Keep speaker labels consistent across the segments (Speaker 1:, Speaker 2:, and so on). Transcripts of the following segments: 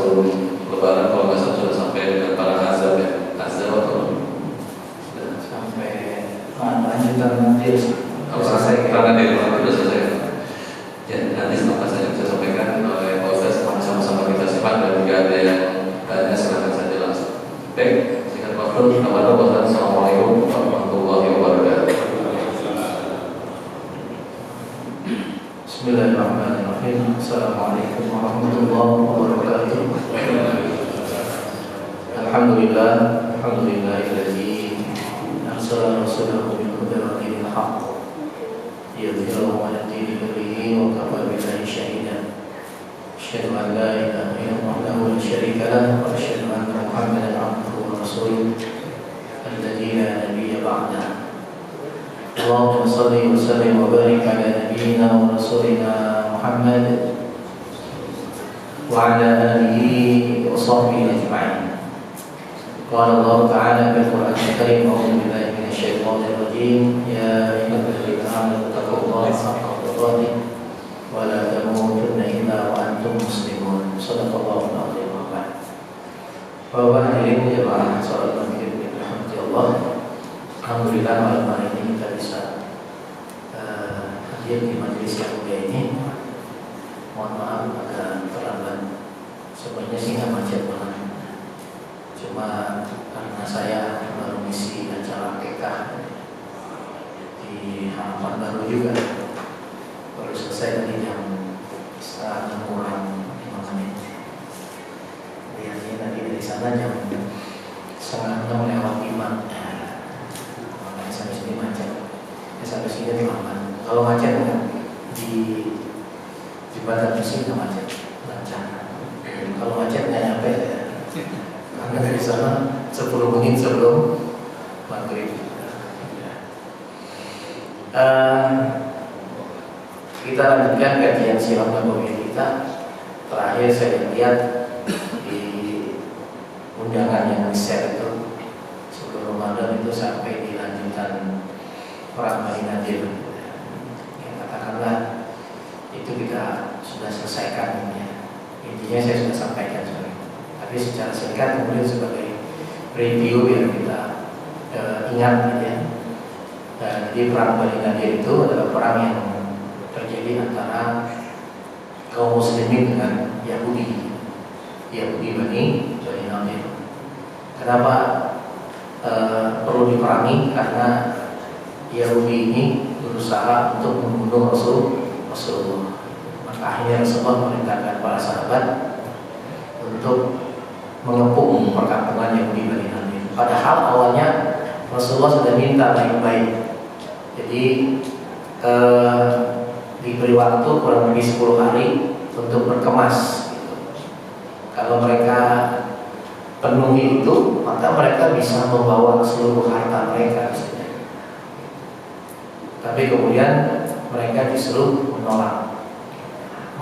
Speaker 1: sebelum Lebaran kalau nggak salah sudah sampai dengan para hazab ya, hazab atau
Speaker 2: sampai lanjutan nanti selesai.
Speaker 1: Karena dari Lebaran sudah selesai. Ya, nanti apa saja bisa sampaikan oleh Pak Ustaz, sama-sama kita simak dan jika ada yang tanya silakan saja langsung. Baik, singkat waktu. Assalamualaikum warahmatullahi wabarakatuh.
Speaker 2: Bismillahirrahmanirrahim. Assalamualaikum warahmatullahi wabarakatuh. Alhamdulillahilladzi arsala rasulahu bil huda wa dinil haqq liyudhhirahu 'ala ad-dini kullihi wa kafa billahi shahidan. Asyhadu an la ilaha illallah wahdahu la syarika lahu wa asyhadu anna Muhammadan 'abduhu wa rasuluhu alladzi la nabiyya ba'dahu. Allahumma salli wa sallim wa barik ala nabiyyina wa rasulina Muhammad wa ala alihi wa sahbihi ajma'in. Qala Allah ta'ala fil Qur'anil Karim, a'udzu billahi minasy syaithanir rajim. Ya ayyuhalladzina amanu taqullaha haqqa tuqatih wa la tamutunna illa wa antum muslimun. Shadaqallahul 'azim. Bapak hadirin jemaah salat maghrib dirahmati Allah. Alhamdulillah malam hari ini kita bisa hadir di majelis yang mulia ini. Mohon maaf agak terlambat. Sebenarnya sih nggak macet banget. Cuma karena saya baru ngisi acara PK di halaman baru juga, baru selesai tadi jam 5:30 kurang 5 menit. Biasanya tadi dari sana jam 5:30 lewat 5. Sampai sini macet, sampai sini terlambat. Kalau macet di jembatan besi nggak macet, lancar. Kalau macet nggak nyampe ya. Karena dari sana 10 menit sebelum maghrib. Kita lanjutkan kajian sirah nabawiyah kita. Terakhir saya lihat di undangan yang di-share itu sebelum Ramadan itu sampai dilanjutkan perang Bani Nadir. Ya, katakanlah itu kita sudah selesaikan ya. Intinya saya sudah sampaikan sorry. Tapi secara singkat kemudian sebagai review yang kita ingat gitu ya. Jadi perang Bani Nadir itu adalah perang yang terjadi antara kaum muslimin dengan Yahudi Bani Nadir. Kenapa perlu diperangi? Karena Yahudi ini berusaha untuk membunuh Rasulullah. Maka akhirnya Rasulullah memerintahkan para sahabat untuk mengepung perkampungan Yahudi Bani Nadir. Padahal awalnya Rasulullah sudah minta baik-baik. Jadi diberi waktu kurang lebih 10 hari untuk berkemas. Kalau mereka penuhi itu, maka mereka bisa membawa seluruh harta mereka. Tapi kemudian mereka disuruh menolak.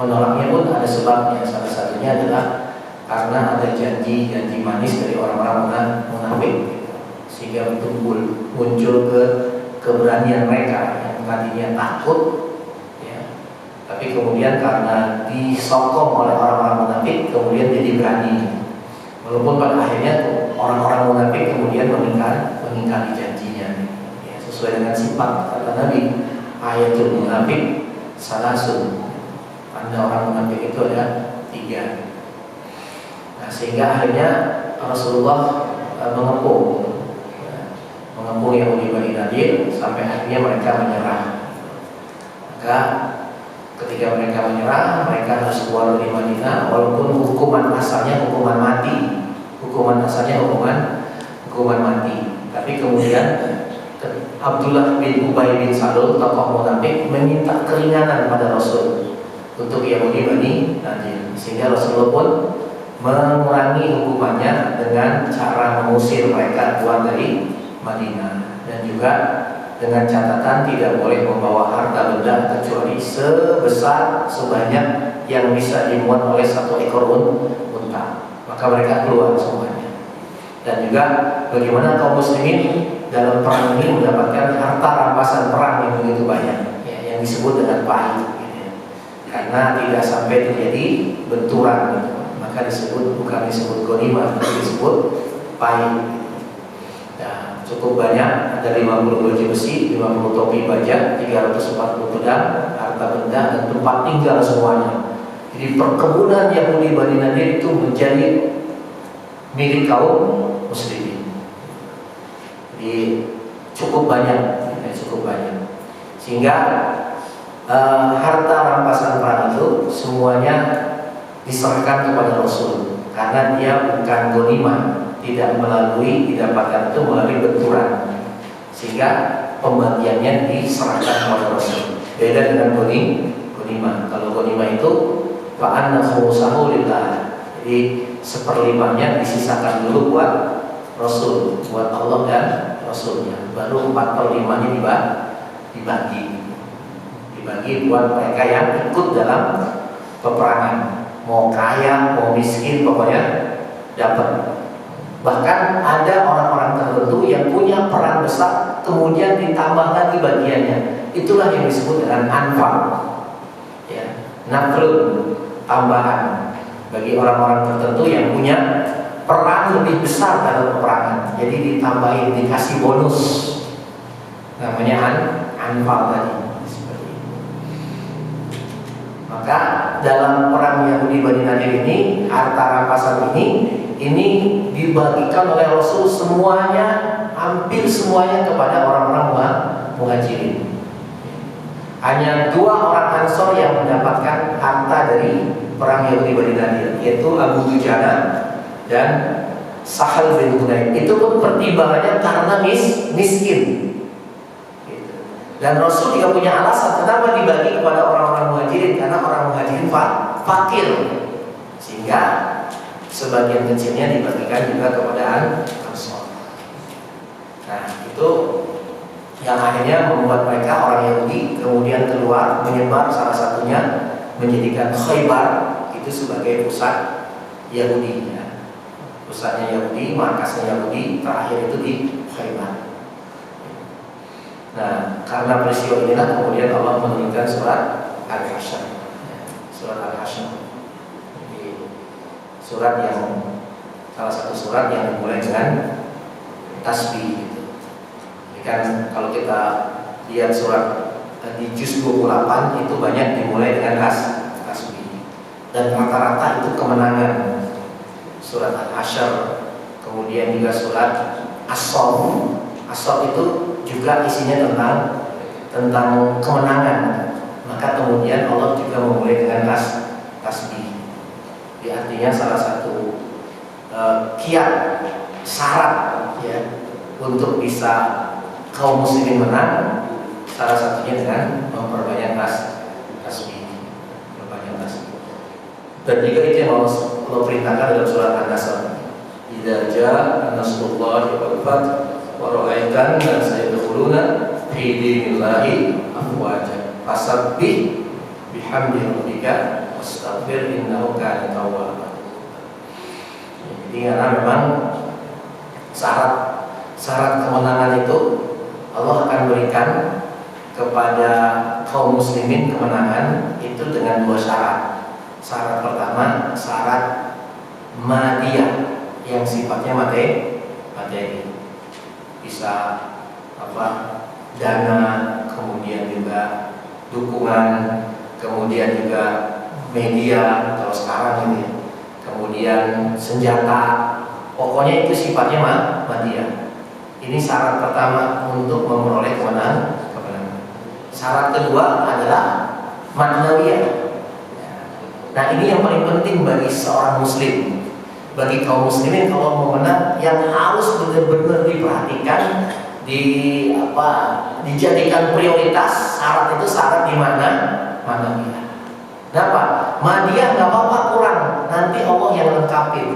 Speaker 2: Menolaknya pun ada sebabnya. Salah satunya adalah karena ada janji manis dari orang-orang munafik, sehingga muncul keberanian mereka yang tadinya takut, ya. Tapi kemudian karena disokong oleh orang-orang munafik, kemudian jadi berani. Walaupun pada akhirnya orang-orang munafik kemudian mengingkari janjinya, ya, sesuai dengan sifat kata Nabi, ayatul munafik salasun. Tanda orang munafik itu ada 3. Nah, sehingga akhirnya Rasulullah mengepung Yahudi Bani Nadir sampai akhirnya mereka menyerah. Maka ketika mereka menyerah, mereka harus keluar dari Madinah, walaupun hukuman asalnya hukuman mati. Tapi kemudian Abdullah bin Ubay bin Salul, tokoh munafik, meminta keringanan pada Rasul untuk Yahudi Bani Nadir, sehingga Rasulullah pun mengurangi hukumannya dengan cara mengusir mereka keluar dari Madinah, dan juga dengan catatan tidak boleh membawa harta benda kecuali sebanyak yang bisa dimuat oleh 1 ekor unta. Maka mereka keluar semuanya. Dan juga bagaimana kaum muslimin dalam perang ini mendapatkan harta rampasan perang yang begitu banyak, ya, yang disebut dengan pahit, gitu. Karena tidak sampai terjadi benturan, gitu. Maka maka bukan disebut ghanimah, tapi disebut pai. Nah, cukup banyak, ada 50 baju besi, 50 topi baja, 340 pedang, harta benda, dan tempat tinggal semuanya. Jadi perkebunan Yahudi Bani Nadir itu menjadi milik kaum muslimin. Jadi cukup banyak, sehingga harta rampasan perang itu semuanya diserahkan kepada Rasul, karena dia bukan ghanimah, tidak didapatkan itu melalui benturan, sehingga pembagiannya diserahkan kepada Rasul. Beda dengan ghanimah. Kalau ghanimah itu fa'anna khumusahu lillah. Jadi seperlimanya disisakan dulu buat Rasul, buat Allah dan Rasulnya. Baru 4/5-nya dibagi buat mereka yang ikut dalam peperangan. Mau kaya, mau miskin, pokoknya dapat. Bahkan ada orang-orang tertentu yang punya peran besar, kemudian ditambah lagi bagiannya. Itulah yang disebut dengan anfal, ya, naflun, tambahan bagi orang-orang tertentu yang punya peran lebih besar dalam peperangan. Jadi ditambahin, dikasih bonus, namanya anfal tadi. Maka dalam perang Yahudi Bani Nadir ini, harta rampasan ini dibagikan oleh Rasul semuanya, hampir semuanya kepada orang-orang muhajirin. Hanya 2 orang Ansor yang mendapatkan harta dari perang Yahudi Bani Nadir, yaitu Abu Dujana dan Sahal bin Hunain. Itu pun pertimbangannya karena miskin. Dan Rasul juga punya alasan kenapa dibagi kepada orang-orang muhajirin, karena orang muhajirin fakir, sehingga sebagian kecilnya dibagikan juga kepada Ansor. Nah, itu yang akhirnya membuat mereka orang Yahudi kemudian keluar menyebar, salah satunya menjadikan Khaybar itu sebagai pusat Yahudi, ya. Pusatnya Yahudi, markasnya Yahudi terakhir itu di Khaybar. Nah, karena peristiwa inilah kemudian Allah menurunkan surat Al-Hasyr. Surat Al-Hasyr. Surat yang salah satu surat yang dimulai dengan tasbih gitu. Jadi kan kalau kita lihat surat di juz 28 itu banyak dimulai dengan tasbih. Dan rata-rata itu kemenangan. Surat Al-Hasyr, kemudian juga surat As-Saff. As-Saff itu juga isinya tentang kemenangan. Maka kemudian Allah juga memulai dengan tasbih. Artinya salah satu kiat syarat, ya, untuk bisa kaum muslimin menang, salah satunya dengan memperbanyak tasbih. Dan juga itu yang Allah perintahkan dalam surat An-Nasr. Idza jaa nasrullahi wal fath wa ra'aitan nasa yadkhuluna fi dinillahi afwaja fasabbih bihamdi rabbika wastaghfir innahu kana tawwaba. Jadi karena memang syarat kemenangan itu Allah akan berikan kepada kaum muslimin kemenangan itu dengan 2 syarat. Syarat pertama, syarat madiyah yang sifatnya materi. Bisa dana, kemudian juga dukungan, kemudian juga media kalau sekarang ini, kemudian senjata, pokoknya itu sifatnya madiyah. Ini syarat pertama untuk memperoleh kemenangan. Syarat kedua adalah maknawiyah. Nah, ini yang paling penting bagi seorang muslim, bagi kaum muslimin kalau mau menang, yang harus benar-benar diperhatikan, dijadikan prioritas. Syarat itu syarat di mana? Madiyah. Kenapa? Madiyah nggak apa-apa kurang, nanti Allah yang lengkapin.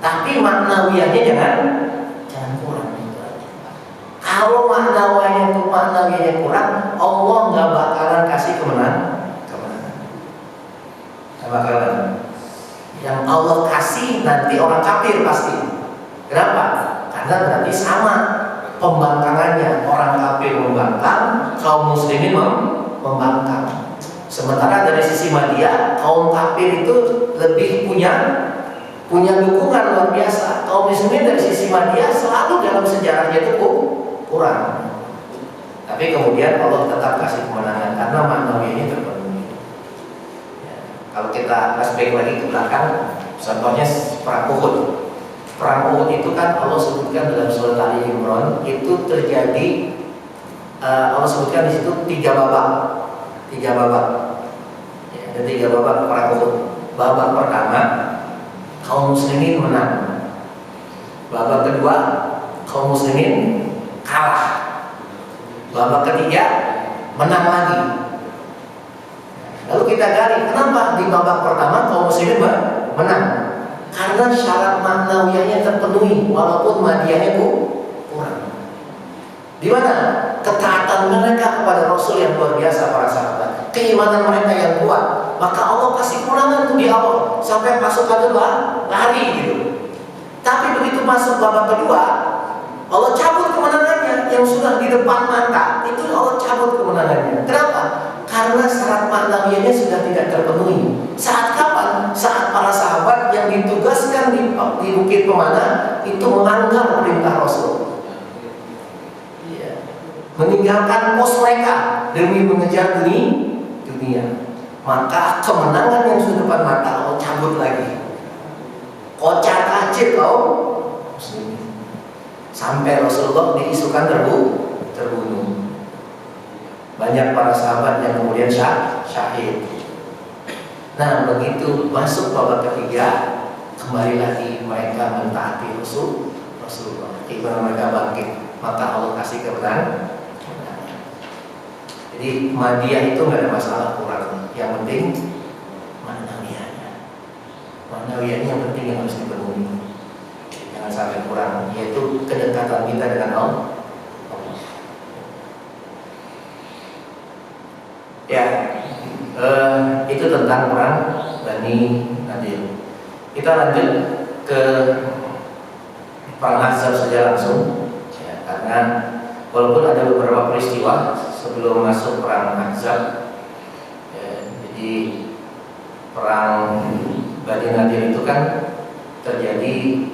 Speaker 2: Tapi maknawiyahnya jangan kurang. Kalau maknawiyahnya kurang, Allah nggak bakalan kasih kemenangan. Bakalan. Yang Allah kasih nanti orang kafir pasti. Kenapa? Karena berarti sama pembangkangannya. Orang kafir membangkang, kaum muslimin membangkang. Sementara dari sisi madiyah, kaum kafir itu lebih punya dukungan luar biasa. Kaum muslimin dari sisi madia selalu dalam sejarahnya itu kurang. Tapi kemudian Allah tetap kasih kemenangan karena maknawinya terpenuhi. Ya, kalau kita flashback lagi ke belakang, contohnya perang Uhud. Perang Uhud itu kan Allah sebutkan dalam surat Ali Imran itu terjadi, Allah sebutkan di situ 3 babak. Ya, ada 3 babak perang Uhud. Babak pertama kaum muslimin menang. Babak kedua kaum muslimin kalah. Babak ketiga menang lagi. Lalu kita gali kenapa di babak pertama kaum muslimin menang? Karena syarat maknawiyahnya terpenuhi walaupun madiahnya kurang. Di mana ketaatan mereka kepada Rasul yang luar biasa para sahabat, keimanan mereka yang kuat, maka Allah kasih kemenangan tuh di awal sampai pasukan kedua lari gitu. Tapi begitu masuk babak kedua, Allah cabut kemenangannya yang sudah di depan mata. Itu Allah cabut kemenangannya. Kenapa? Karena syarat maknawiyahnya sudah tidak terpenuhi. Saat kapan? Saat para sahabat yang ditugaskan di Bukit Pemana itu melanggar perintah Rasul. Meninggalkan pos mereka demi mengejar dunia. Maka kemenangan yang sudah depan mata Allah cabut lagi. Kocar kacir kaum muslimin. Sampai Rasulullah diisukan terbunuh. Banyak para sahabat yang kemudian syahid. Nah, begitu masuk babak ketiga, kembali lagi mereka mentaati Rasulullah. Ibarat mereka bangkit, maka Allah kasih kemenangan. Jadi madiah itu nggak ada masalah kurang. Yang penting maknawiyahnya. Maknawiyahnya yang penting yang harus dipenuhi. Jangan sampai kurang, yaitu kedekatan kita dengan Allah. Ya, itu tentang perang Bani Nadir. Kita lanjut ke perang Ahzab saja langsung, ya, karena walaupun ada beberapa peristiwa sebelum masuk perang Ahzab, ya, jadi perang Bani Nadir itu kan terjadi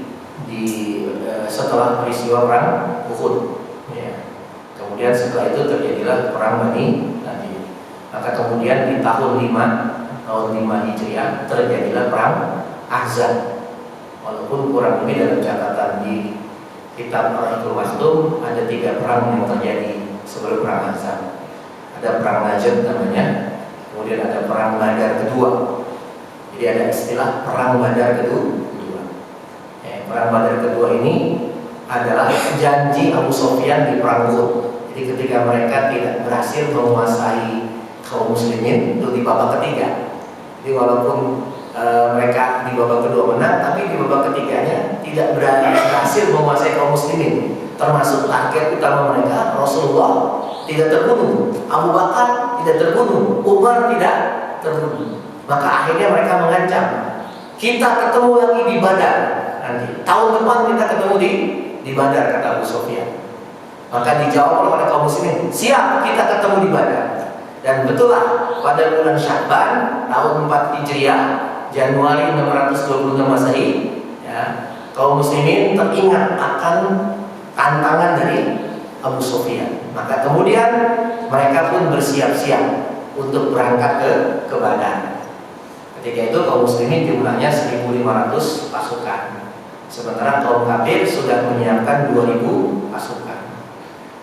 Speaker 2: setelah peristiwa perang Uhud, ya. Kemudian setelah itu terjadilah perang Bani Nadir. Maka kemudian di tahun 5 Hijriah terjadilah perang Ahzab. Walaupun kurang lebih dalam catatan di kitab Ar-Rahikul Maktum ada 3 perang yang terjadi sebelum perang Ahzab. Ada perang Najd namanya, kemudian ada perang Badar kedua. Jadi ada istilah perang Badar kedua. Perang Badar kedua ini adalah janji Abu Sufyan di perang Uhud. Jadi ketika mereka tidak berhasil menguasai kaum muslimin itu di babak ketiga. Jadi walaupun mereka di babak kedua menang, tapi di babak ketiganya tidak berhasil menguasai kaum muslimin. Termasuk target utama mereka Rasulullah tidak terbunuh, Abu Bakar tidak terbunuh, Umar tidak terbunuh. Maka akhirnya mereka mengancam, kita ketemu lagi di Badar nanti. Tahun depan kita ketemu di Badar, kata Abu Sufyan. Maka dijawab oleh kaum muslimin, siap, kita ketemu di Badar. Dan betullah pada bulan Sya'ban tahun 4 Hijriah, Januari 626 Masehi, ya, kaum muslimin teringat akan tantangan dari Abu Sufyan. Maka kemudian mereka pun bersiap-siap untuk berangkat ke Badar. Ketika itu kaum muslimin jumlahnya 1.500 pasukan. Sementara kaum kafir sudah menyiapkan 2.000 pasukan.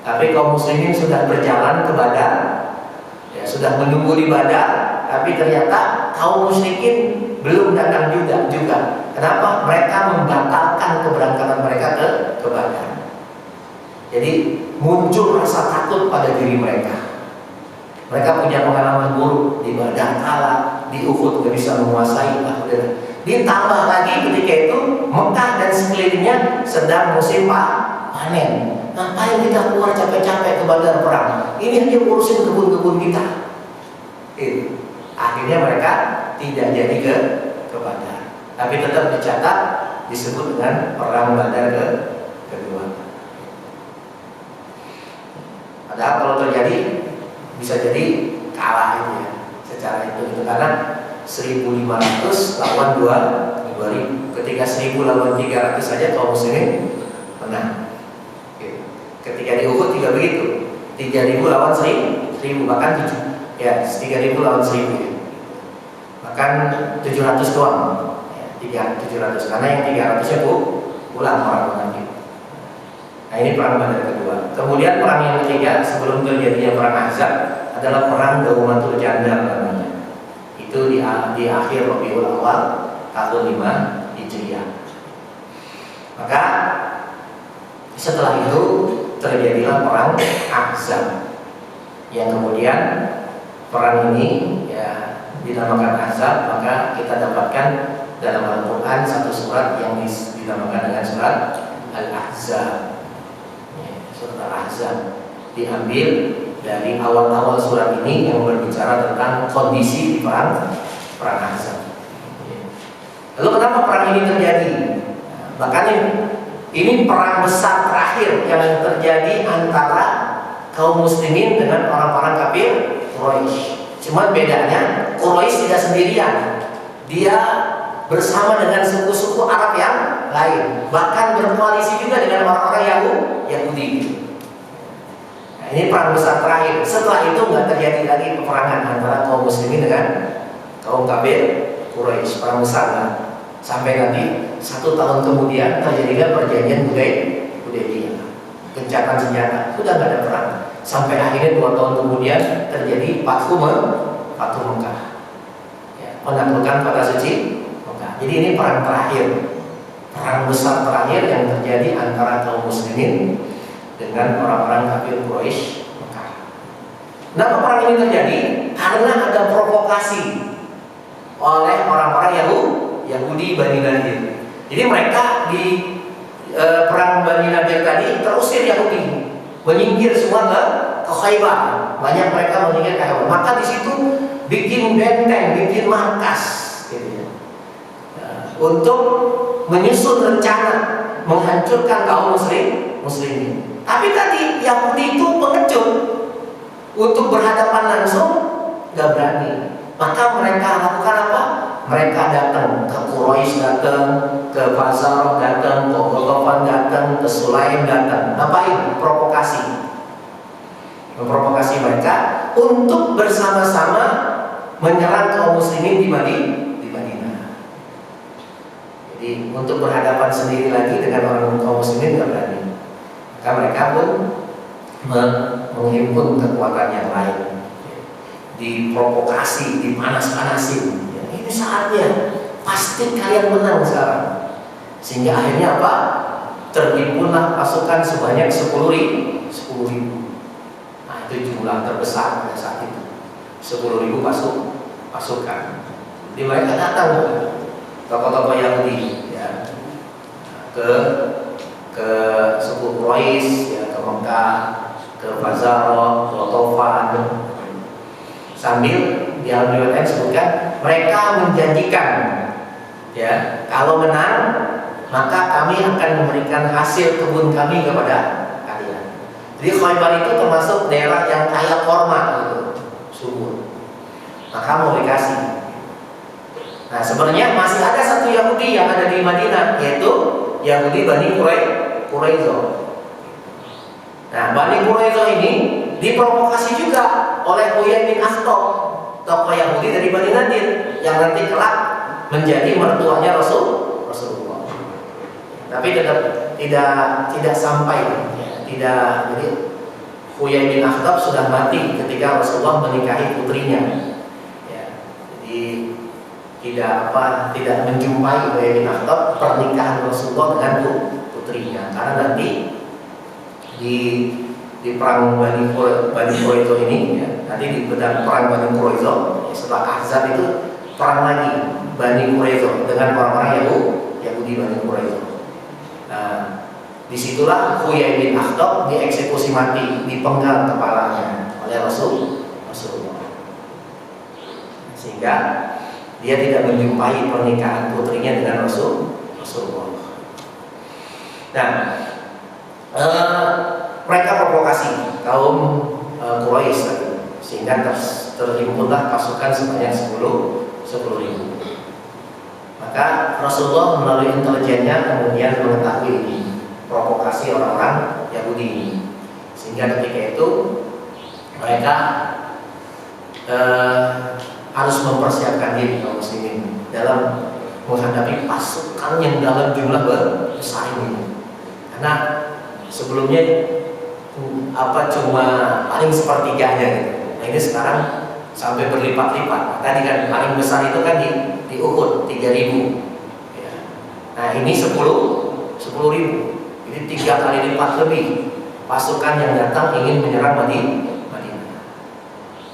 Speaker 2: Tapi kaum muslimin sudah berjalan ke Badar, ya, sudah menunggu di Badar, tapi ternyata kaum musyrikin belum datang juga. Kenapa? Mereka membatalkan keberangkatan mereka ke Badar. Jadi muncul rasa takut pada diri mereka. Mereka punya pengalaman buruk di Badar kalah, di Uhud gak bisa menguasai. Ditambah lagi ketika itu Mekah dan sekelilingnya sedang musim panen. Ngapain kita keluar capek-capek ke Badar perang? Ini hanya urusin kebun-kebun kita. Akhirnya mereka tidak jadi ke Badar. Tapi tetap dicatat disebut dengan perang Badar kedua. Padahal kalau terjadi bisa jadi kalah itu ya, secara itu karena 1.500 lawan 2.000. Ketika 1.000 lawan 300 saja kaum muslimin menang. Ketika di Uhud juga begitu, 3.000 lawan 1.000, bahkan 3.000 lawan 1.000, bahkan 700 doang, 700, karena yang 300-nya pulang orang munafik. Nah, ini perang Badar kedua. Kemudian perang yang ketiga sebelum terjadinya perang Ahzab adalah perang Daumatul Jandal namanya. Itu di akhir Rabiul Awal tahun 5 Hijriah. Maka setelah itu terjadilah perang Ahzab, yang kemudian perang ini ya dinamakan Ahzab. Maka kita dapatkan dalam Al-Quran satu surat yang dinamakan dengan surat Al-Ahzab. Surat Al-Ahzab diambil dari awal-awal surat ini yang berbicara tentang kondisi di perang Ahzab. Lalu kenapa perang ini terjadi? Bahkan ini perang besar terakhir yang terjadi antara kaum muslimin dengan orang-orang kafir Quraisy. Cuma bedanya Quraisy tidak sendirian, dia bersama dengan suku-suku Arab yang lain, bahkan berkoalisi juga dengan orang-orang Yahudi. Nah, ini perang besar terakhir. Setelah itu nggak terjadi lagi peperangan antara kaum muslimin dengan kaum kafir Quraisy, perang besar lah. Sampai nanti 1 tahun kemudian terjadilah perjanjian Hudaybiyah, gencatan senjata, sudah nggak ada perang. Sampai akhirnya 2 tahun kemudian terjadi Fathu Mekah, penaklukan kota suci Mekah. Jadi ini perang terakhir, perang besar terakhir yang terjadi antara kaum muslimin dengan orang-orang kafir Quraisy Mekah. Kenapa perang ini terjadi? Karena ada provokasi oleh orang-orang Yahudi Bani Nadir. Jadi mereka di perang Bani Nadir tadi terusir Yahudi, menyingkir semua ke Khaybar. Banyak mereka menyingkir ke Khaybar. Maka di situ bikin benteng, bikin markas, gitu ya, untuk menyusun rencana menghancurkan kaum muslimin. Tapi tadi Yahudi itu pengecut, untuk berhadapan langsung gak berani. Maka mereka lakukan apa? Mereka datang ke Quraisy, datang ke Fazarah, datang ke Ghatafan, datang ke Sulaim, datang. Ngapain? Provokasi. Memprovokasi mereka untuk bersama-sama menyerang kaum muslimin di Madinah. Jadi untuk berhadapan sendiri lagi dengan orang kaum muslimin tidak berani. Maka mereka pun menghimpun kekuatan yang lain, diprovokasi, dipanas-panasin. Ini saatnya, pasti kalian menang sekarang. Sehingga akhirnya apa? Terhimpunlah pasukan sebanyak 10.000. Nah, itu jumlah terbesar pada saat itu. 10.000 pasukan. Di mereka datang tokoh-tokoh Yahudi, ya, ke suku Quraisy, ya, ke Mekah, ke Fazarah, ke Ghatafan. Sambil di Al-Quran sebutkan mereka menjanjikan, ya, kalau menang maka kami akan memberikan hasil kebun kami kepada kalian. Jadi Khaybar itu termasuk daerah yang kaya korma, gitu, subur. Maka mau dikasih. Nah, sebenarnya masih ada satu Yahudi yang ada di Madinah, yaitu Yahudi Bani Quraisyah. Nah, Bani Quraisyah ini diprovokasi juga oleh Huyai bin Akhtab, tokoh Yahudi dari Bani Nadir, yang nanti kelak menjadi mertuanya Rasulullah. Tapi tetap tidak sampai, ya, tidak. Jadi Huyai bin Akhtab sudah mati ketika Rasulullah menikahi putrinya. Ya, jadi tidak menjumpai Huyai bin Akhtab pernikahan Rasulullah dengan putrinya, karena nanti di perang Bani Quraisyah ini, ya, nanti di perang Bani Quraisyah, setelah Ahzab itu perang lagi Bani Quraisyah dengan orang-orang Yahudi Bani Quraisyah. Nah, disitulah Huyai bin Akhtab dieksekusi mati, dipenggal kepalanya oleh Rasulullah, sehingga dia tidak menjumpai pernikahan putrinya dengan Rasulullah. Nah, mereka provokasi kaum Quraisy, sehingga terhimpunlah pasukan sebanyak 10.000. 10.000. Maka Rasulullah melalui intelijennya kemudian mengetahui ini provokasi orang-orang Yahudi, sehingga ketika itu mereka harus mempersiapkan diri kaum muslimin dalam menghadapi pasukan yang dalam jumlah besar ini. Karena sebelumnya cuma paling sepertiganya gitu. Nah ini sekarang sampai berlipat-lipat. Tadi kan paling besar itu kan di Uhud 3.000. Ya. Nah ini 10.000. Ini 3 kali lipat lebih pasukan yang datang ingin menyerang Madinah.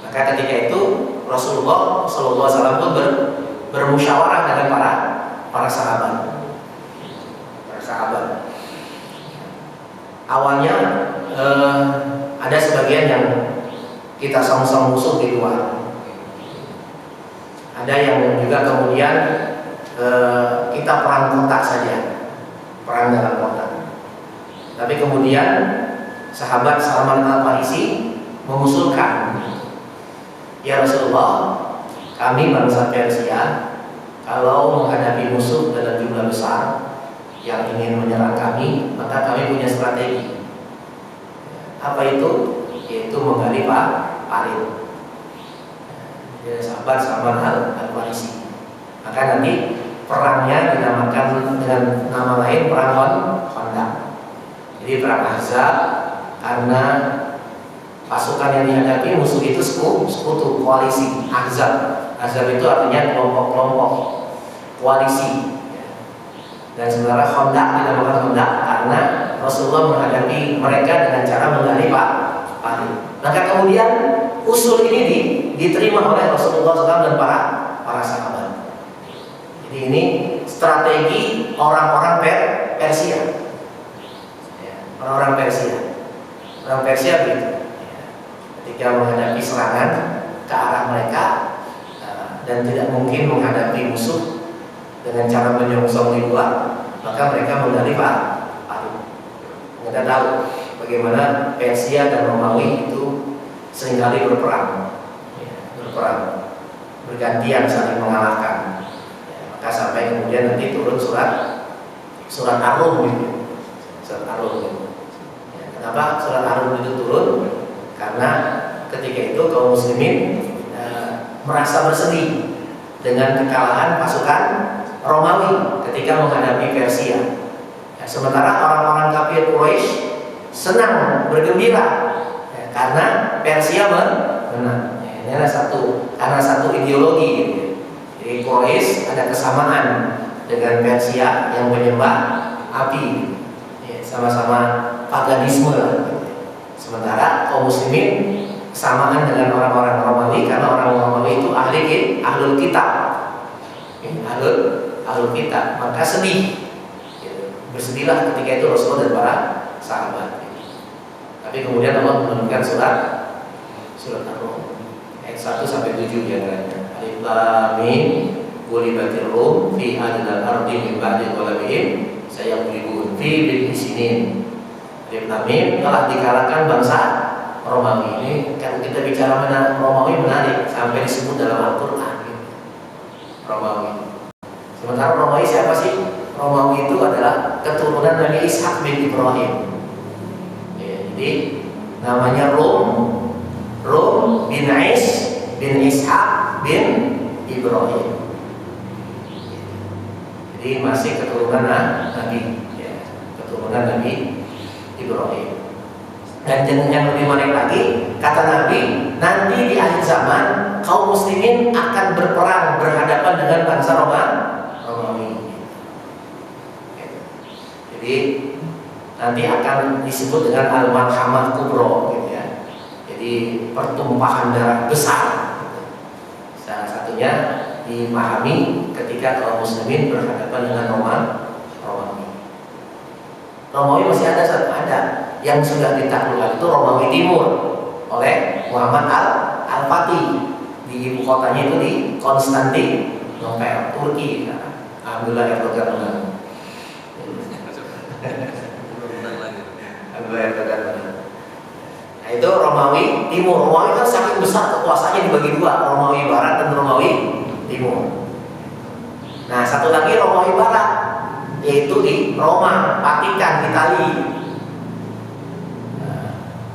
Speaker 2: Maka ketika itu Rasulullah SAW pun bermusyawarah dengan para sahabat. Awalnya ada sebagian yang kita sama-sama musuh di luar. Ada yang juga kemudian kita perang kotak saja, perang dalam kotak. Tapi kemudian sahabat Salman Al-Farisi mengusulkan, ya Rasulullah, kami bangsa Persia kalau menghadapi musuh dalam jumlah besar yang ingin menyerang kami, maka kami punya strategi. Apa itu? Yaitu menggali parit. Ya, sahabat Salman Al-Farisi. Maka nanti perangnya dinamakan dengan nama lain perang Khandaq. Jadi perang Ahzab, karena pasukan yang dihadapi musuh itu sekutu, koalisi. Ahzab itu artinya kelompok-kelompok koalisi. Dan sebenarnya Khandaq dinamakan Khandaq karena Rasulullah menghadapi mereka dengan cara menggali parit. Maka kemudian usul ini diterima oleh Rasulullah SAW dan para sahabat. Jadi ini strategi orang-orang Persia. Orang-orang Persia begitu. Ketika menghadapi serangan ke arah mereka dan tidak mungkin menghadapi musuh dengan cara menyongsong di luar, maka mereka menggali parit. Kita tahu bagaimana Persia dan Romawi itu seringkali berperang, bergantian saling mengalahkan. Maka sampai kemudian nanti turun surat Ar-Rum gitu. Surat Ar-Rum gitu. Kenapa surat Ar-Rum itu turun? Karena ketika itu kaum muslimin merasa bersedih dengan kekalahan pasukan Romawi ketika menghadapi Persia. Sementara orang-orang kafir Quraisy senang, bergembira karena Persia menang. Ini adalah karena satu ideologi gitu. Jadi Quraisy ada kesamaan dengan Persia yang menyembah api, sama-sama paganisme. Sementara kaum muslimin kesamaan dengan orang-orang Romawi karena orang Romawi itu ahlul kitab. Ahlul kitab, maka sedih. Bersedihlah ketika itu Rasulullah dan para sahabat. Tapi kemudian Allah menurunkan surat Ar-Rum ayat 1 sampai 7 diantaranya. Alif Lam Mim, Ghulibatir Rum fi adnal ardi min ba'di ghalabihim sayaghlibun fi bid'i sinin. Alif Lam Mim telah dikalahkan bangsa Romawi. Ini kalau kita bicara Romawi menarik sampai disebut dalam Al-Qur'an. Romawi. Sementara Romawi siapa sih? Romawi itu adalah keturunan Nabi Ishak bin Ibrahim. Jadi namanya Rum bin Is bin Ishak bin Ibrahim. Jadi masih keturunan Nabi, keturunan Nabi Ibrahim. Dan yang lebih menarik lagi, kata Nabi, nanti di akhir zaman kaum muslimin akan berperang berhadapan dengan bangsa Romawi. Jadi nanti akan disebut dengan al-malhamah kubro, gitu ya. Jadi pertumpahan darah besar. Salah satunya dimahami ketika kaum muslimin berhadapan dengan Romawi. Romawi masih ada yang sudah ditaklukkan, itu Romawi Timur oleh Muhammad Al-Fatih. Di ibu kotanya itu di Konstantinopel, Turki. Alhamdulillah Erdogan menang. Nah, itu Romawi Timur. Romawi kan saking besar kekuasaannya dibagi dua, Romawi Barat dan Romawi timur. Nah, satu lagi Romawi Barat, yaitu di Roma, Vatikan, Itali.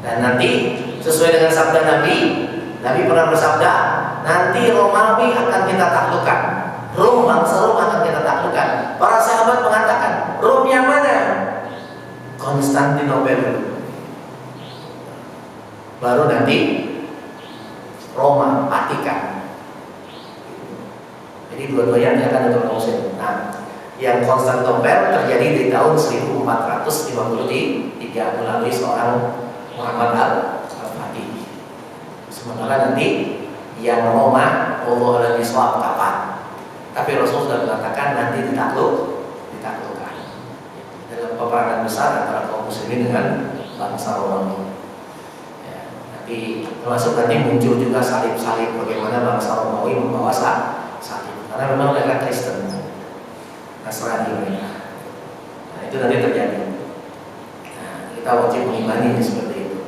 Speaker 2: Dan nanti sesuai dengan sabda Nabi pernah bersabda, nanti Romawi akan kita taklukkan. Bangsa Rom akan kita taklukkan. Para sahabat mengatakan, Rom yang mana? Konstantinopel. Baru nanti Roma, Vatikan. Jadi dua-duanya akan ada Muslim. Nah, yang Konstantinopel terjadi di tahun 1453 melalui seorang Muhammad al-Fatih. Sementara nanti yang Roma, Allah alaihi wasallam kapan? Tapi Rasul sudah mengatakan nanti ditaklukkan dalam peperangan besar antara kaum muslimin dengan bangsa Romawi. Ya, nanti termasuk nanti muncul juga salib-salib, bagaimana bangsa Romawi membawa salib, karena memang mereka Kristen, Nasrani mereka. Nah, itu nanti terjadi. Nah, kita wajib mengimani seperti itu.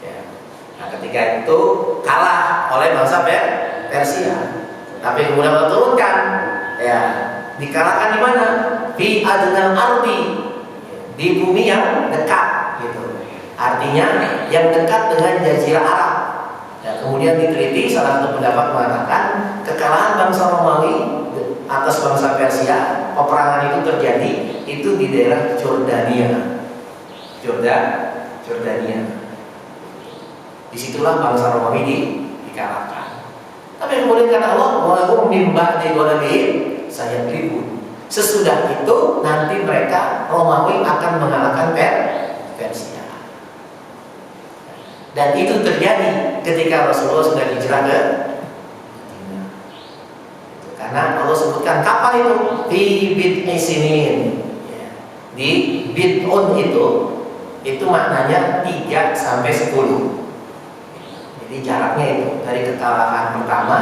Speaker 2: Ya. Nah, ketika itu kalah oleh bangsa Persia. Tapi kemudian Allah turunkan, ya, dikalahkan di mana? Di adnal ardi, di bumi yang dekat, gitu. Artinya yang dekat dengan Jazirah Arab. Ya, kemudian diteliti, salah satu pendapat mengatakan kekalahan bangsa Romawi atas bangsa Persia, peperangan itu terjadi itu di daerah Jordania. Jordania. Disitulah bangsa Romawi dikalahkan. Tapi kemudian kata Allah, walaupun mimba di golabih saya ribut. Sesudah itu nanti mereka Romawi akan mengalahkan Persia. Dan itu terjadi ketika Rasulullah sudah hijrah ke Madinah. Karena Allah sebutkan kapan itu? Di bid'i sinin. Di bid'un itu maknanya 3 sampai 10. Jadi jaraknya itu dari kekalahan pertama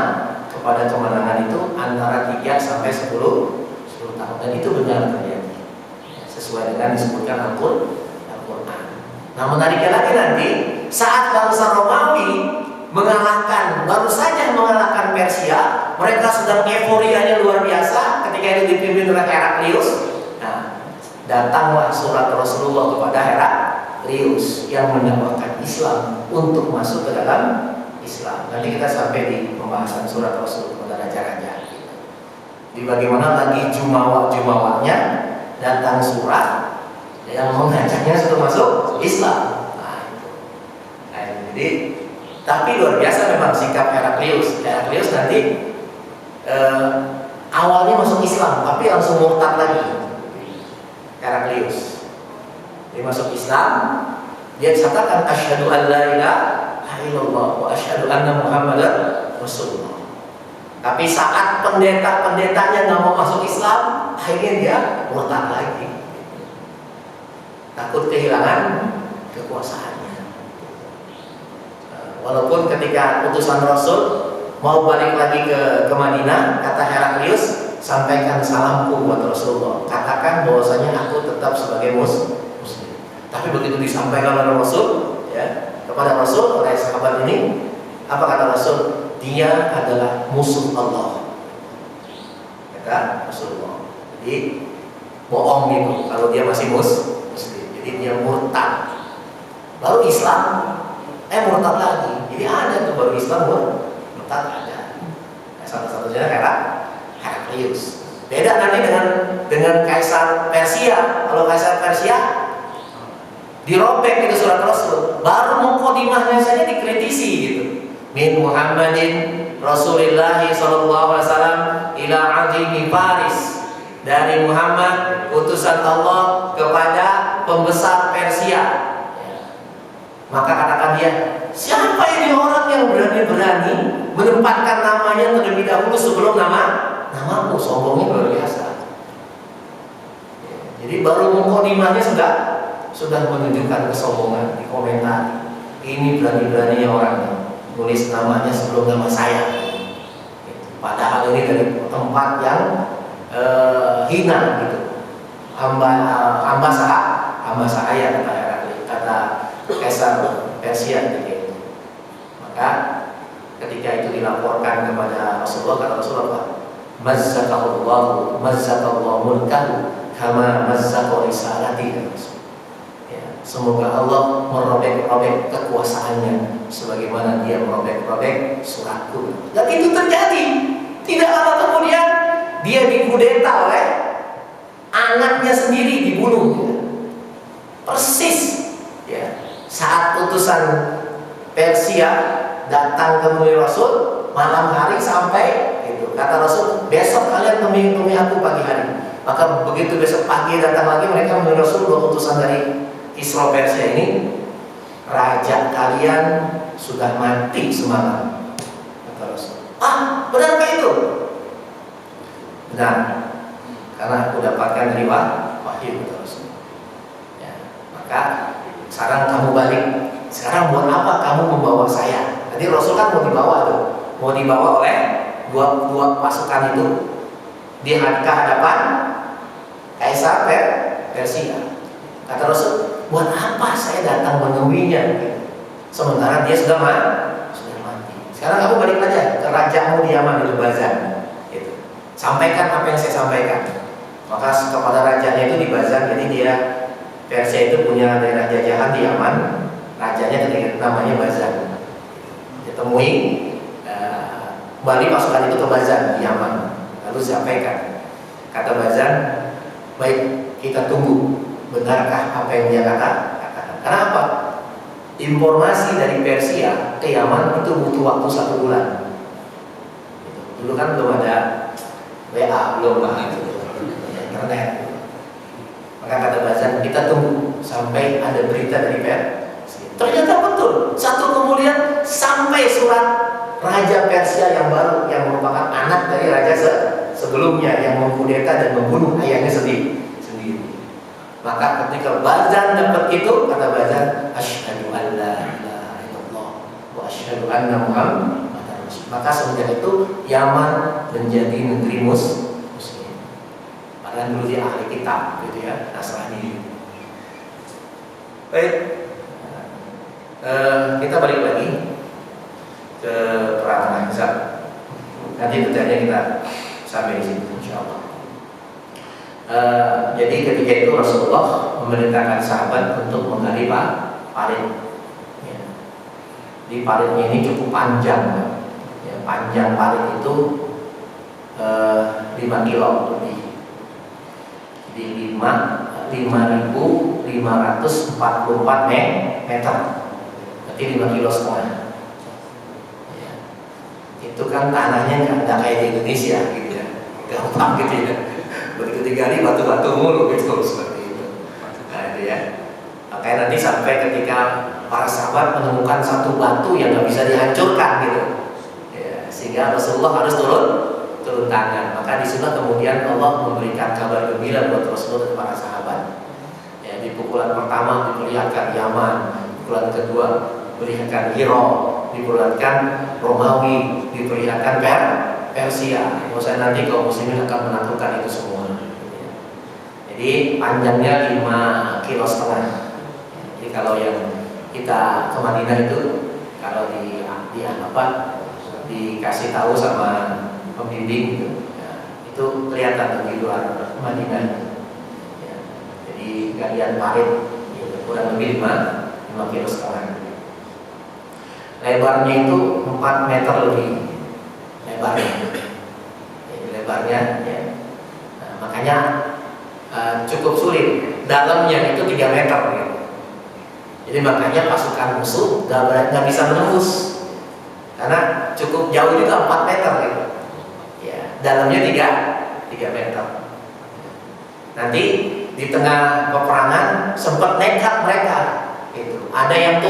Speaker 2: kepada kemenangan itu antara 3 sampai 10 tahun, dan itu benar terjadi sesuai dengan disebutkan Al-Quran. Nah, menariknya lagi nanti saat bangsa Romawi baru saja mengalahkan Persia, mereka sedang euforianya luar biasa ketika itu dipimpin oleh Heraklius. Nah, datanglah surat Rasulullah kepada Heraklius yang mendakwakan Islam untuk masuk ke dalam Islam. Nanti kita sampai di pembahasan surat Rasul kepada raja-raja. Di bagaimana lagi jumawah-jumawahnya datang surat yang mengajaknya untuk masuk Islam. Jadi, tapi luar biasa memang sikap Heraklius. Heraklius nanti awalnya masuk Islam, tapi langsung murtad lagi. Heraklius, dia masuk Islam, dia katakan asyhadu an la ilaha illallah wa asyhadu anna Muhammadar Rasulullah. Tapi saat pendeta-pendetanya nggak mau masuk Islam, akhirnya dia murtad lagi. Takut kehilangan kekuasaannya. Walaupun ketika utusan Rasul mau balik lagi ke Madinah, kata Heraklius, sampaikan salamku buat Rasulullah. Katakan bahwasanya aku tetap sebagai muslim. Tapi begitu disampaikan oleh Rasul, ya, kepada Rasul oleh sahabat ini, apa kata Rasul? Dia adalah musuh Allah. Kata Rasulullah. Jadi bohong gitu kalau dia masih muslim. Jadi dia murtad. Baru Islam, murtad lagi. Jadi ada tuh baru Islam murtad ada. Nah, satu-satunya Heraklius. Beda nanti dengan Kaisar Persia. Kalau Kaisar Persia dirobek itu surat Rasul, baru mukadimahnya saja dikritisi gitu. Min Muhammadin Rasulillah sallallahu alaihi wasallam ila azimi Faris. Dari Muhammad utusan Allah kepada pembesar Persia. Maka katakan dia, siapa ini orang yang berani-berani menempatkan namanya terlebih dahulu sebelum namamu? Sombongnya luar biasa. Jadi baru mukadimahnya sudah menunjukkan kesombongan di komentar. Ini berani-beraninya orang tulis namanya sebelum nama saya. Padahal ini dari tempat yang hina gitu. Hamba saya kata Kaisar Persia gitu. Maka ketika itu dilaporkan kepada Rasulullah, kata Rasulullah, Mazzakallahu mulkahu kama mazzaqa risalati. Ya, semoga Allah merobek-robek kekuasaannya sebagaimana dia merobek-robek suratku. Dan itu terjadi. Tidak lama kemudian dia dikudeta oleh anaknya sendiri, dibunuh. Persis ya, saat utusan Persia datang temui Rasul malam hari sampai itu, kata Rasul, besok kalian temui aku pagi hari. Maka begitu besok pagi datang lagi, mereka menemui Rasul, dua utusan dari Kisra Persia ini, raja kalian sudah mati semalam, kata Rasul. Ah, benarkah itu? Benar, karena aku dapatkan dari wahyu, kata Rasul. Ya, maka sekarang kamu balik. Sekarang buat apa kamu membawa saya? Jadi Rasul kan mau dibawa tuh, mau dibawa oleh dua pasukan itu di hadapan Kaisar Persia. Kata Rasul, buat apa saya datang menemuinya? Sementara dia sudah mati. Sekarang kamu balik aja ke rajamu di Yaman, di Bazan. Gitu. Sampaikan apa yang saya sampaikan. Maka kepada rajanya itu di Bazan, jadi dia Persia itu punya daerah jajahan di Yaman. Rajanya ketika namanya Bazan. Ditemui, kembali pasukan itu ke Bazan di Yaman. Lalu sampaikan, kata Bazan, baik, kita tunggu. Benarkah apa yang dia katakan? Karena apa? Informasi dari Persia ke Yaman itu butuh waktu 1 bulan. Dulu kan belum ada WA, belum internet. Maka kata Bazan, kita tunggu sampai ada berita dari Persia. Ternyata betul. Satu kemudian sampai surat Raja Persia yang baru, yang merupakan anak dari raja sebelumnya yang mengkudeta dan membunuh ayahnya sendiri. Maka ketika Bazan dapat itu, kata Bazan, asyhadu an la ilaha illallah wa asyhadu anna Muhammadar Rasul. Maka semenjak itu Yaman menjadi negeri Muslim. Padahal dulu dia ahli kitab, gitu ya, Nasrani. Baik. Kita balik lagi ke perang Ahzab. Nanti detailnya kita sampai di situ, insyaallah. Jadi ketika itu Rasulullah memerintahkan sahabat untuk menggali parit. Ya. Di paritnya ini cukup panjang. Ya, panjang parit itu 5 kilo lebih. Di 5.544 meter. Berarti 5,5 kilo. Ya. Itu kan tanahnya nggak kayak di Indonesia gitu ya, gampang gitu ya. Begitu digali batu-batu mulu gitu, seperti itu. Nah itu ya. Makanya nanti sampai ketika para sahabat menemukan satu batu yang nggak bisa dihancurkan gitu. Ya, sehingga Rasulullah harus turun tangan. Maka di sana kemudian Allah memberikan kabar gembira buat Rasulullah dan para sahabat. Ya, di pukulan pertama diperlihatkan Yaman, pukulan kedua diperlihatkan Hiro, diperlihatkan Romawi, diperlihatkan Persia. Maksudnya nanti kaum muslimin akan menaklukkan itu semua. Jadi panjangnya 5,5 kilo. Jadi kalau yang kita ke Madinah itu, kalau dikasih tahu sama pembimbing gitu, ya, itu kelihatan di luar Madinah. Ya, jadi galian parit gitu, kurang lebih 5,5 kilo. Lebarnya itu 4 meter lebih. Lebarnya ya. Nah, makanya cukup sulit. Dalamnya itu 3 meter gitu. Jadi makanya pasukan musuh nggak bisa menembus karena cukup jauh juga 4 meter gitu. Ya, dalamnya 3 meter. Nanti di tengah peperangan sempat nekat mereka gitu. Ada yang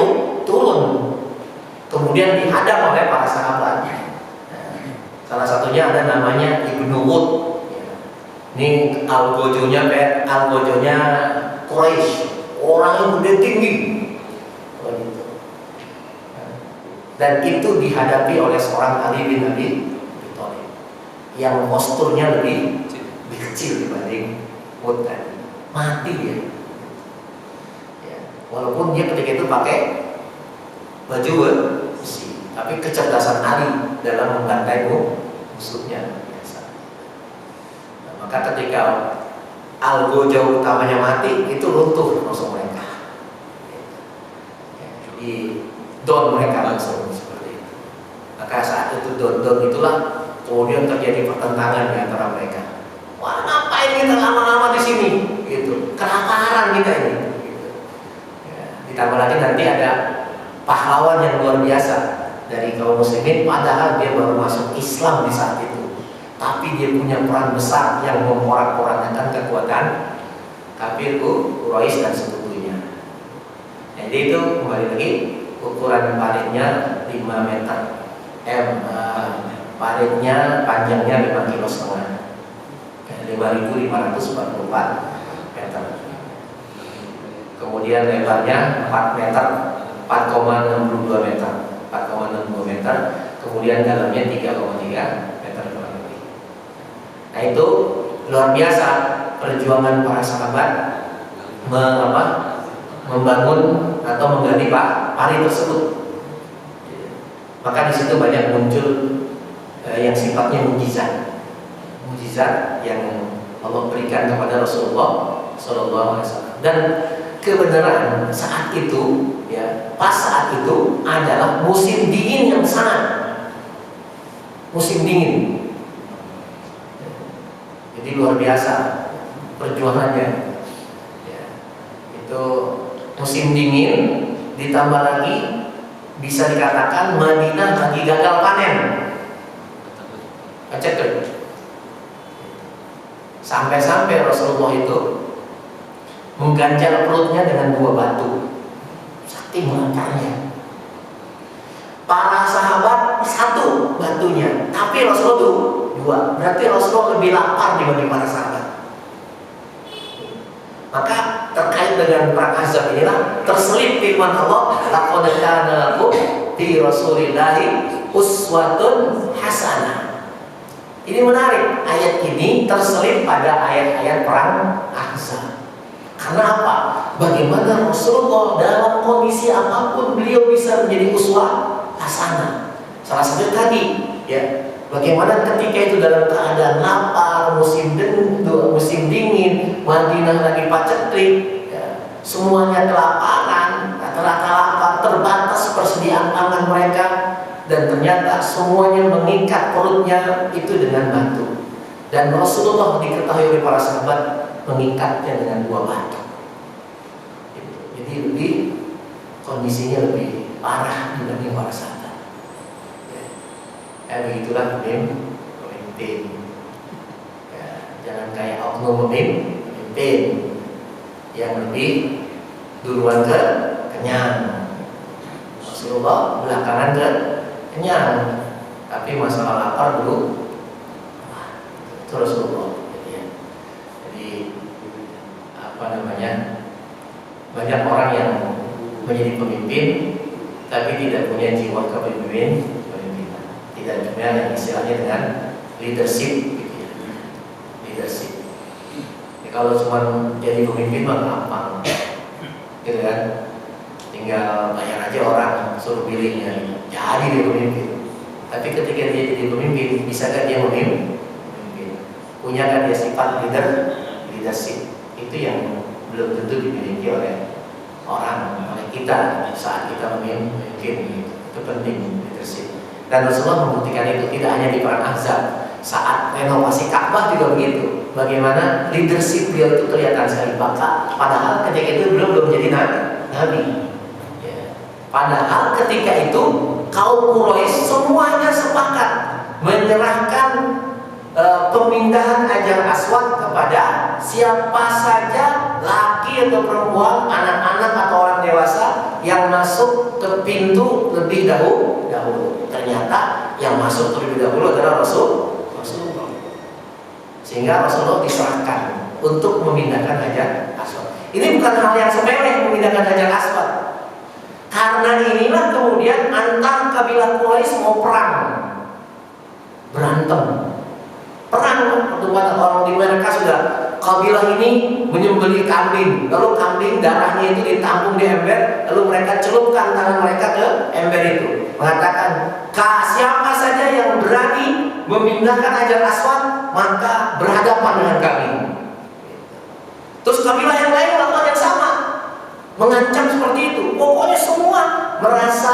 Speaker 2: turun kemudian dihadang oleh para sahabatnya. Salah satunya ada namanya Ibnu Wud. Ini algojonya Quraisy, orang yang gede tinggi. Dan itu dihadapi oleh seorang Ali bin Abi Thalib yang posturnya lebih kecil dibanding Wud tadi. Mati dia. Ya, walaupun dia ketika itu pakai baju besi, tapi kecerdasan Ali dalam membantai musuhnya biasa. Maka ketika algo jauh utamanya mati, itu runtuh langsung mereka. Jadi down mereka langsung seperti itu. Maka saat itu down itulah kemudian terjadi pertentangan di antara mereka. Wah, ngapain kita lama-lama di sini? Gitu. Kelaparan kita ini. Gitu. Ya, ditambah lagi nanti ada pahlawan yang luar biasa dari kaum muslimin, padahal dia baru masuk Islam di saat itu, tapi dia punya peran besar yang memporak-porandakan kekuatan kafir Quraisy dan sekutunya. Jadi itu kembali lagi ukuran paritnya 5 meter, paritnya panjangnya 5,5 kilo, 5.544 meter. Kemudian lebarnya 4 meter, 4,62 meter, 4,62 meter. Kemudian dalamnya 3,3 meter kurang lebih. Nah itu luar biasa perjuangan para sahabat membangun atau menggali parit tersebut. Maka di situ banyak muncul yang sifatnya mukjizat yang Allah berikan kepada Rasulullah SAW. Dan kebenaran saat itu, ya, pas saat itu adalah musim dingin yang sangat, musim dingin. Jadi luar biasa perjuangannya. Ya, itu musim dingin, ditambah lagi bisa dikatakan Madinah lagi gagal panen. Sampai-sampai Rasulullah itu mengganjal perutnya dengan 2 batu, saking melamparnya. Para sahabat 1 batunya, tapi Rasulullah itu 2. Berarti Rasulullah lebih lapar dibanding para sahabat. Maka terkait dengan perang Ahzab inilah terselip firman Allah, laqad kana lakum fi Rasulillahi uswatun hasanah. Ini menarik, ayat ini terselip pada ayat-ayat perang Ahzab. Karena apa? Bagaimana Rasulullah dalam kondisi apapun beliau bisa menjadi uswah hasanah. Salah satu tadi, ya, bagaimana ketika itu dalam keadaan lapar, musim dingin, Madinah lagi paceklik, ya, semuanya kelaparan, rata-rata lapar, terbatas persediaan pangan mereka, dan ternyata semuanya mengikat perutnya itu dengan batu. Dan Rasulullah diketahui oleh para sahabat mengikatnya dengan 2 batu. Jadi lebih kondisinya lebih parah dibanding para sahabat. Begitulah pemimpin. Ya, jangan kayak oknum pemimpin yang lebih duluan kenyang. Rasulullah belakangan kenyang, tapi masalah lapar dulu. Itu Rasulullah. Jadi banyak orang yang menjadi pemimpin tapi tidak punya jiwa kepemimpinan, tidak punya yang istilahnya dengan leadership, gitu ya. Leadership. Ya, kalau cuma jadi pemimpin mah gampang, gitu kan? Tinggal bayar aja orang, suruh pilihnya, jadi dia pemimpin. Tapi ketika dia jadi pemimpin, bisakah dia memimpin? Punyakah dia sifat leadership? Itu yang belum tentu dimiliki oleh oleh kita saat kita memimpin. Itu penting, leadership. Dan Rasulullah membuktikan itu tidak hanya di perang Ahzab, saat renovasi Ka'bah juga begitu. Bagaimana leadership beliau itu kelihatan sekali. Padahal ketika itu belum jadi nabi. Ya. Padahal ketika itu kaum Quraisy semuanya sepakat menyerahkan pemindahan Hajar Aswad kepada siapa saja, laki atau perempuan, anak-anak atau orang dewasa yang masuk ke pintu lebih dahulu. Ternyata yang masuk terlebih dahulu adalah Rasulullah. Sehingga Rasulullah diserahkan untuk memindahkan Hajar Aswad. Ini bukan hal yang sepele memindahkan Hajar Aswad. Karena inilah kemudian antar kabilah Quraisy mau perang, berantem. Perang pertemuan orang di mereka sudah kabilah ini menyembelih kambing, lalu kambing darahnya itu ditampung di ember, lalu mereka celupkan tangan mereka ke ember itu, mengatakan siapa saja yang berani memindahkan Hajar Aswad maka berhadapan dengan kami. Terus kabilah yang lain melakukan yang sama, mengancam seperti itu. Pokoknya semua merasa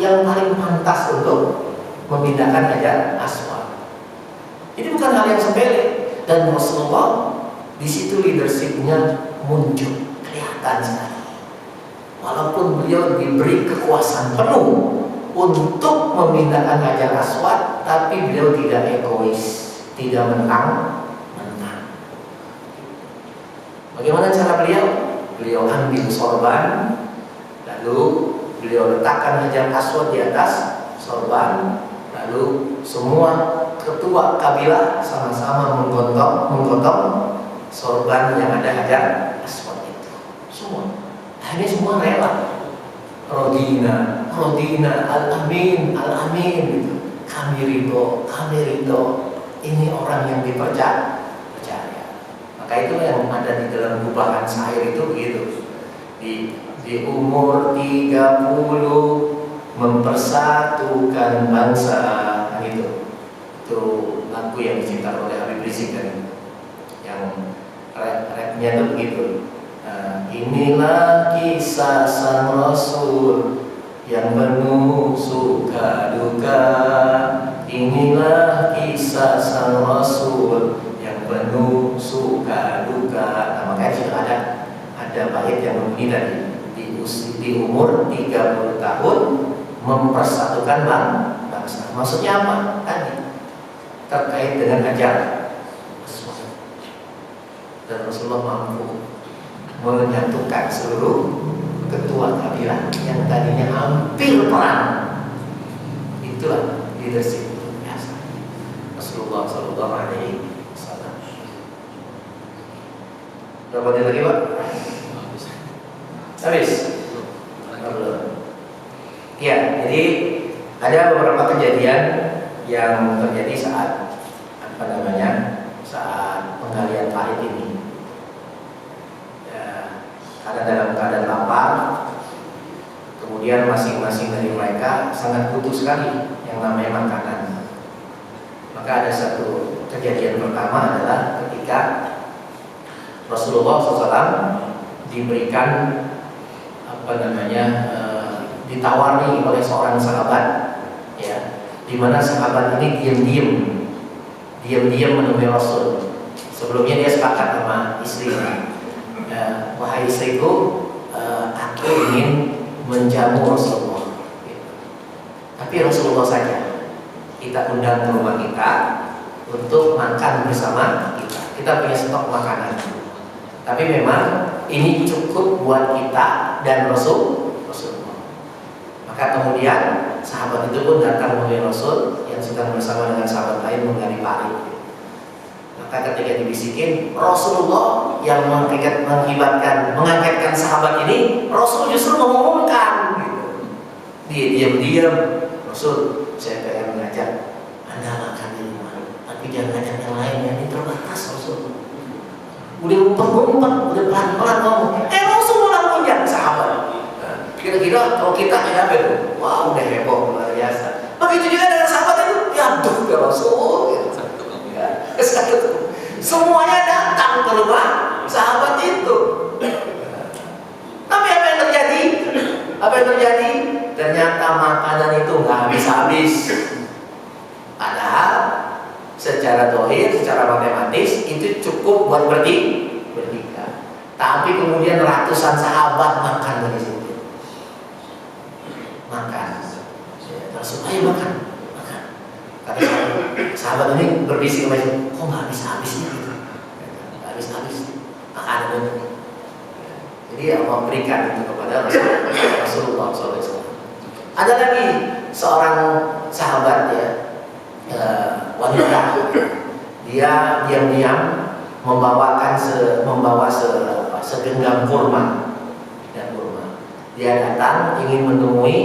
Speaker 2: yang paling pantas untuk memindahkan Hajar Aswad. Ini bukan hal yang sepele, dan Rasulullah di situ leadershipnya muncul, kelihatan sekali. Walaupun beliau diberi kekuasaan penuh untuk memindahkan Hajar Aswad, tapi beliau tidak egois, tidak mentang. Bagaimana cara beliau? Beliau ambil sorban, lalu beliau letakkan Hajar Aswad di atas sorban, lalu semua ketua kabilah sama-sama menggotong sorban yang ada Hajar Aswad itu. Semua, akhirnya semua rela. Rodina, al-amin gitu. Kami ridho. Ini orang yang dipercaya. Maka itu yang ada di dalam gubahan syair itu begitu. Di umur 30 mempersatukan bangsa, gitu. Itu lagu yang diciptakan oleh Habib Rizik kan. Yang rapnya itu begitu. Inilah kisah sang Rasul yang penuh suka duka. Inilah kisah sang Rasul yang penuh suka duka. Nah, makanya sudah ada bait yang berbunyi tadi, di umur 30 tahun mempersatukan bangsa. Maksudnya apa? Tadi terkait dengan Hajar Aswad. Dan Rasulullah mampu menyatukan seluruh ketua kabilah yang tadinya hampir perang. Itulah leadership biasa Rasulullah Sallallahu Alaihi Wasallam. Berapa menit lagi, Pak? Habis? Belum. Ya, jadi ada beberapa kejadian yang terjadi saat saat penggalian Pahit ini. Ya, karena dalam keadaan lapar, kemudian masing-masing dari mereka sangat butuh sekali yang namanya makanan. Maka ada satu kejadian pertama adalah ketika Rasulullah SAW diberikan ditawari oleh seorang sahabat, ya, di mana sahabat ini diam-diam menemui Rasul. Sebelumnya dia sepakat sama istrinya, wahai istriku, aku ingin menjamu Rasulullah. Tapi Rasulullah saja kita undang ke rumah kita untuk makan bersama kita. Kita punya stok makanan. Tapi memang ini cukup buat kita dan Rasulullah. Maka kemudian sahabat itu pun datang menemui Rasul yang sedang bersama dengan sahabat lain menggali pahit. Maka ketika dibisikin, Rasulullah yang mengangkatkan sahabat ini, Rasul justru mengumumkan. Dia diam-diam, Rasul, saya pengen mengajak Anda makan di rumah, tapi jangan ajak yang lain, yang ini terbatas, Rasul. Udah umpet-umpet, udah pelan-pelan ngomong. Rasul malah ngajak sahabat. Kira-kira kalau kita kayak apa itu? Wah, udah heboh, luar biasa. Begitu juga dengan sahabat itu, ya aduh, ya Rasul. Semuanya datang ke rumah sahabat itu. Tapi apa yang terjadi? Ternyata makanan itu nggak habis-habis. Padahal secara dohir, secara matematis itu cukup buat bertiga. Tapi kemudian ratusan sahabat makan dari situ. Makan. Terus ayo makan. Kata sahabat ini berbisik sama dia, kok nggak habis-habisnya gitu? Nggak habis-habis makanan itu. Jadi Allah berikan itu kepada Rasulullah SAW. Ada lagi seorang sahabat ya, wanita. Dia diam-diam membawa segenggam kurma. Dia datang ingin menemui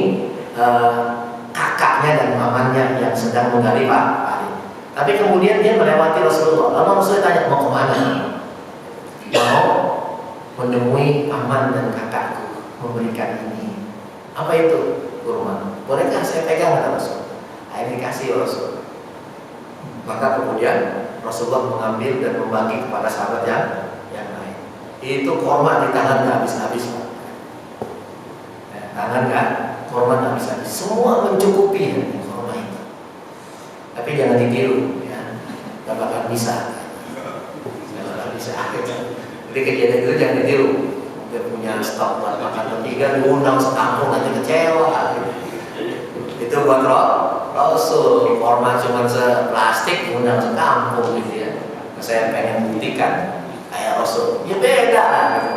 Speaker 2: kakaknya dan mamanya yang sedang menggali pahit. Tapi kemudian dia melewati Rasulullah. Lalu Rasulullah tanya, mau kemana? Mau menemui paman dan kakakku, memberikan ini. Apa itu? Kurma. Bolehkah saya pegang, kata Rasul? Akhirnya dikasih Rasul. Maka kemudian Rasulullah mengambil dan membagi kepada sahabat yang lain. Itu korma di tangan nggak habis-habis, tangan kan korma nggak habis-habis, semua mencukupi ya, korma itu. Tapi jangan ditiru, ya, nggak bakal bisa. Jadi kejadian itu jangan ditiru. Dia punya stok buat makan bertiga, diundang sekampung nanti kecewa. Itu buat Rasul, korma cuma seplastik, diundang sekampung gitu ya. Saya pengen buktikan kayak Rasul, ya beda gitu.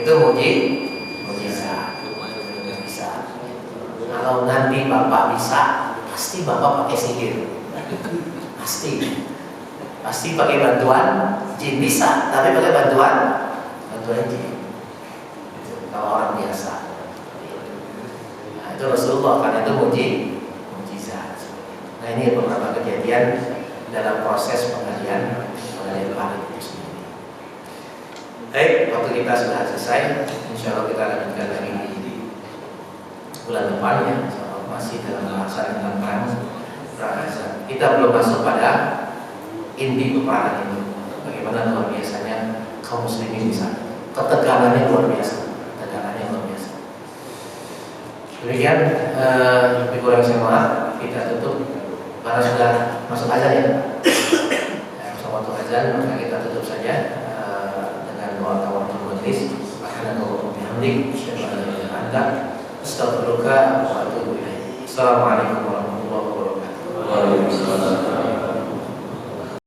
Speaker 2: Itu mujizat. Bisa. Kalau nanti Bapak bisa, pasti Bapak pakai sihir. Pasti pakai bantuan jin bisa, tapi pakai bantuan jin. Kalau orang biasa. Nah, itu Rasulullah, karena itu mujizat. Nah, ini beberapa kejadian dalam proses pengajian paling itu sendiri. Baik, waktu kita sudah selesai. Insya Allah kita lanjutkan lagi di bulan depan ya. Masih dalam melaksanakan perang. Kita belum masuk pada inti peperangan ini. Bagaimana luar biasanya kaum muslimin di sana. Ketegangannya luar biasa. Demikian, lebih kurang saya maaf, kita tutup karena sudah masuk azan ya. Waktu azan maka kita tutup saja dengan doa tawatul majlis. Assalamualaikum warahmatullahi wabarakatuh.